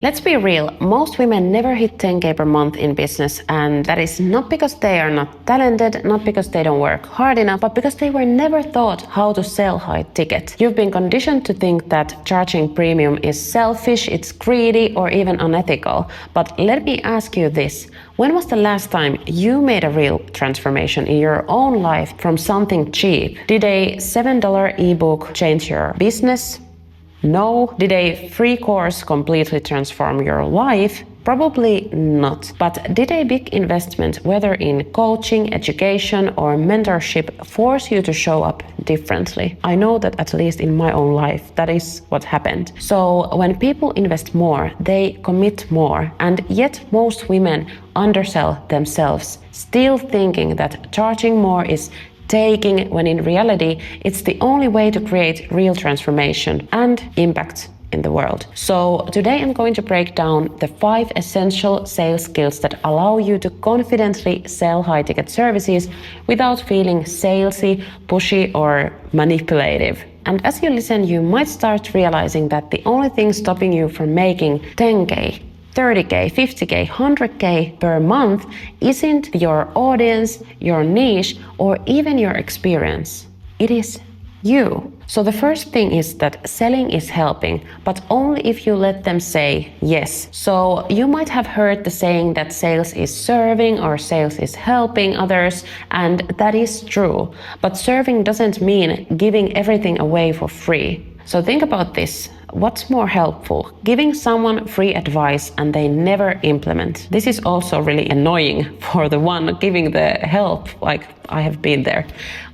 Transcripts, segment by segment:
Let's be real, most women never hit 10K per month in business, and that is not because they are not talented, not because they don't work hard enough, but because they were never taught how to sell high ticket. You've been conditioned to think that charging premium is selfish, it's greedy, or even unethical. But let me ask you this. When was the last time you made a real transformation in your own life from something cheap? Did a $7 ebook change your business? No. Did a free course completely transform your life? Probably not. But did a big investment, whether in coaching, education, or mentorship, force you to show up differently? I know that at least in my own life, that is what happened. So when people invest more, they commit more. And yet most women undersell themselves, still thinking that charging more is taking, when in reality, it's the only way to create real transformation and impact in the world. So today I'm going to break down the 5 essential sales skills that allow you to confidently sell high-ticket services without feeling salesy, pushy, or manipulative. And as you listen, you might start realizing that the only thing stopping you from making 10K, 30K, 50K, 100K per month isn't your audience, your niche, or even your experience. It is you. So the first thing is that selling is helping, but only if you let them say yes. So you might have heard the saying that sales is serving or sales is helping others, and that is true. But serving doesn't mean giving everything away for free. So think about this. What's more helpful? Giving someone free advice and they never implement. This is also really annoying for the one giving the help, like I have been there.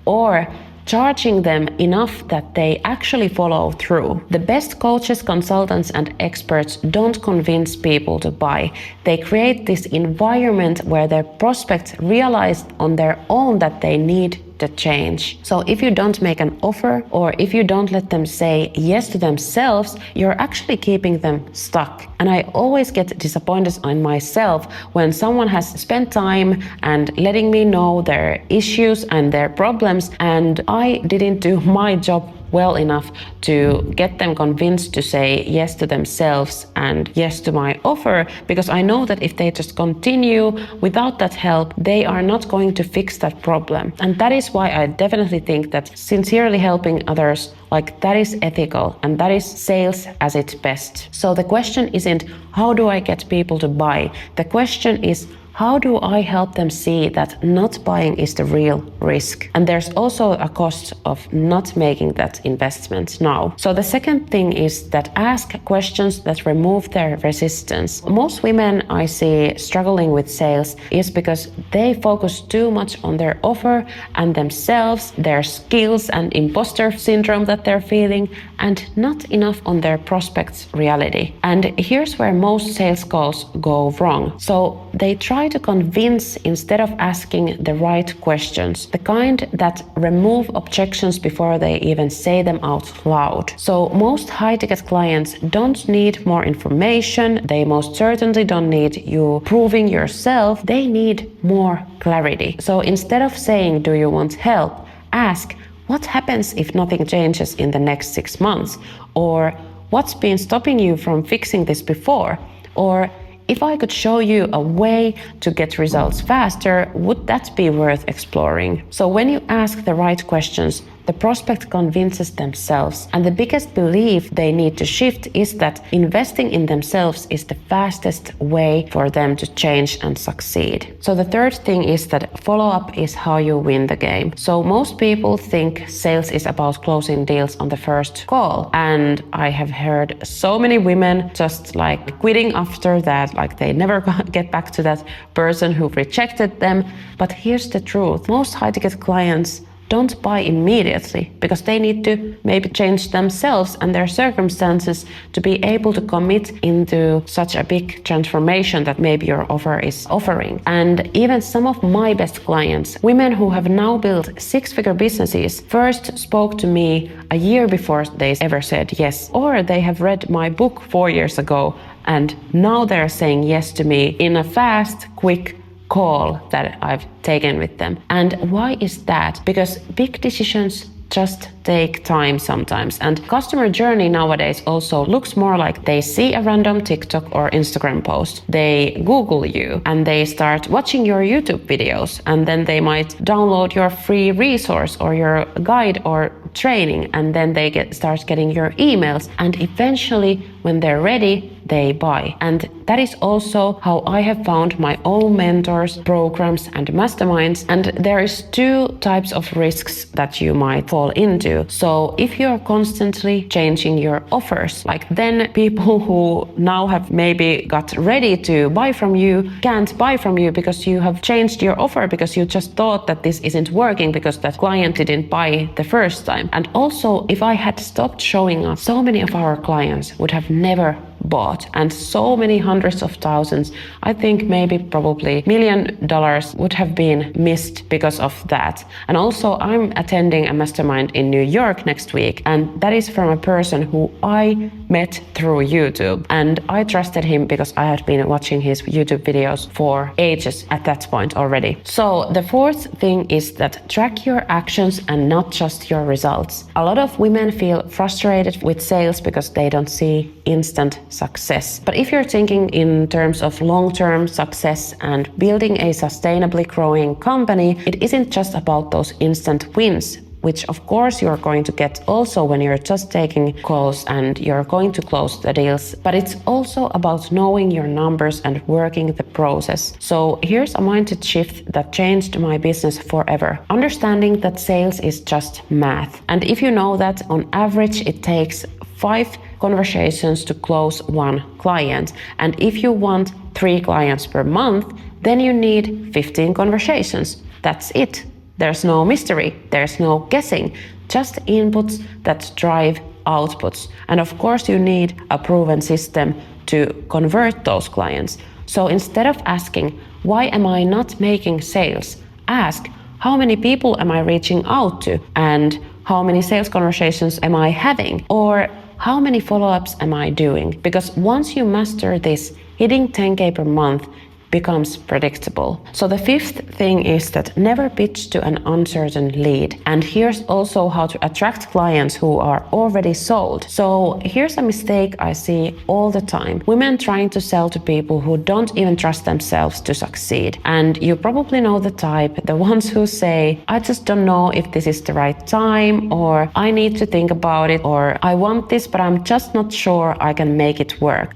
Or charging them enough that they actually follow through. The best coaches, consultants, and experts don't convince people to buy. They create this environment where their prospects realize on their own that they need the change. So if you don't make an offer, or if you don't let them say yes to themselves, you're actually keeping them stuck. And I always get disappointed in myself when someone has spent time and letting me know their issues and their problems, and I didn't do my job well enough to get them convinced to say yes to themselves and yes to my offer, because I know that if they just continue without that help, they are not going to fix that problem. And that is why I definitely think that sincerely helping others, like, that is ethical and that is sales at its best. So the question isn't how do I get people to buy? The question is, how do I help them see that not buying is the real risk? And there's also a cost of not making that investment now. So the second thing is that ask questions that remove their resistance. Most women I see struggling with sales is because they focus too much on their offer and themselves, their skills and imposter syndrome that they're feeling, and not enough on their prospects' reality. And here's where most sales calls go wrong. So they try to convince instead of asking the right questions, the kind that remove objections before they even say them out loud. So most high-ticket clients don't need more information. They most certainly don't need you proving yourself. They need more clarity. So instead of saying, do you want help? Ask, what happens if nothing changes in the next 6 months? Or what's been stopping you from fixing this before? Or if I could show you a way to get results faster, would that be worth exploring? So when you ask the right questions, the prospect convinces themselves. And the biggest belief they need to shift is that investing in themselves is the fastest way for them to change and succeed. So the third thing is that follow-up is how you win the game. So most people think sales is about closing deals on the first call. And I have heard so many women just like quitting after that, like they never get back to that person who rejected them. But here's the truth. Most high-ticket clients don't buy immediately because they need to maybe change themselves and their circumstances to be able to commit into such a big transformation that maybe your offer is offering. And even some of my best clients, women who have now built 6-figure businesses, first spoke to me a year before they ever said yes, or they have read my book 4 years ago and now they're saying yes to me in a fast, quick call that I've taken with them. And why is that? Because big decisions just take time sometimes. And customer journey nowadays also looks more like they see a random TikTok or Instagram post. They Google you and they start watching your YouTube videos, and then they might download your free resource or your guide or training, and then they start getting your emails, and eventually when they're ready, they buy. And that is also how I have found my own mentors, programs and masterminds. And there is two types of risks that you might fall into. So if you're constantly changing your offers, like then people who now have maybe got ready to buy from you can't buy from you because you have changed your offer, because you just thought that this isn't working because that client didn't buy the first time. And also, if I had stopped showing up, so many of our clients would have never bought, and so many hundreds of thousands, I think maybe probably $1 million would have been missed because of that. And also, I'm attending a mastermind in New York next week, and that is from a person who I met through YouTube, and I trusted him because I had been watching his YouTube videos for ages at that point already. So the fourth thing is that track your actions and not just your results. A lot of women feel frustrated with sales because they don't see instant success. But if you're thinking in terms of long-term success and building a sustainably growing company, it isn't just about those instant wins, which of course you're going to get also when you're just taking calls and you're going to close the deals, but it's also about knowing your numbers and working the process. So here's a mindset shift that changed my business forever. Understanding that sales is just math. And if you know that on average it takes 5 conversations to close 1 client, and if you want 3 clients per month, then you need 15 conversations. That's it. There's no mystery, there's no guessing, just inputs that drive outputs. And of course you need a proven system to convert those clients. So instead of asking, why am I not making sales? Ask, how many people am I reaching out to? And how many sales conversations am I having? Or how many follow-ups am I doing? Because once you master this, hitting 10K per month becomes predictable. So the fifth thing is that never pitch to an uncertain lead. And here's also how to attract clients who are already sold. So here's a mistake I see all the time. Women trying to sell to people who don't even trust themselves to succeed. And you probably know the type, the ones who say, I just don't know if this is the right time, or I need to think about it, or I want this, but I'm just not sure I can make it work.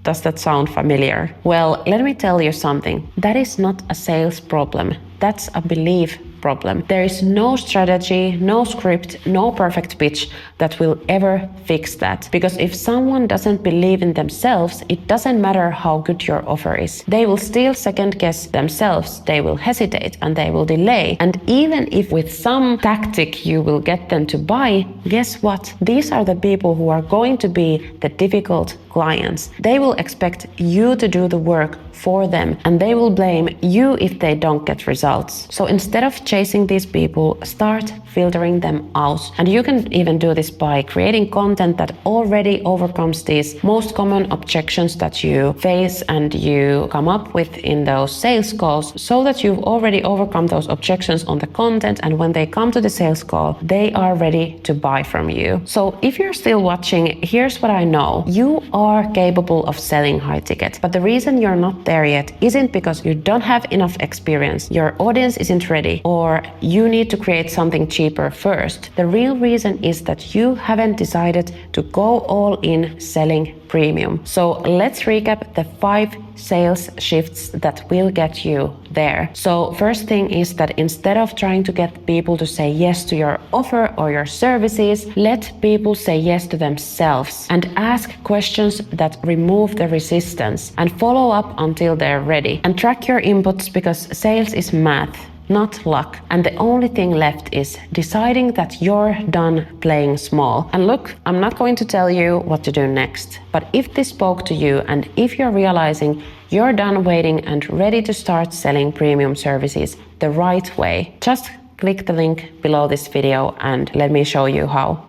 Does that sound familiar? Well, let me tell you something. That is not a sales problem. That's a belief problem. There is no strategy, no script, no perfect pitch that will ever fix that. Because if someone doesn't believe in themselves, it doesn't matter how good your offer is. They will still second guess themselves, they will hesitate and they will delay. And even if with some tactic you will get them to buy, guess what? These are the people who are going to be the difficult clients. They will expect you to do the work for them, and they will blame you if they don't get results. So instead of chasing these people, start filtering them out. And you can even do this by creating content that already overcomes these most common objections that you face and you come up with in those sales calls, so that you've already overcome those objections on the content, and when they come to the sales call, they are ready to buy from you. So if you're still watching, here's what I know. You are capable of selling high ticket, but the reason you're not there yet isn't because you don't have enough experience, your audience isn't ready, or you need to create something cheaper first. The real reason is that you haven't decided to go all in selling premium. So let's recap the 5 sales shifts that will get you there. So first thing is that instead of trying to get people to say yes to your offer or your services, let people say yes to themselves and ask questions that remove the resistance and follow up until they're ready. And track your inputs, because sales is math, not luck. And the only thing left is deciding that you're done playing small. And look, I'm not going to tell you what to do next, but if this spoke to you and if you're realizing you're done waiting and ready to start selling premium services the right way, just click the link below this video and let me show you how.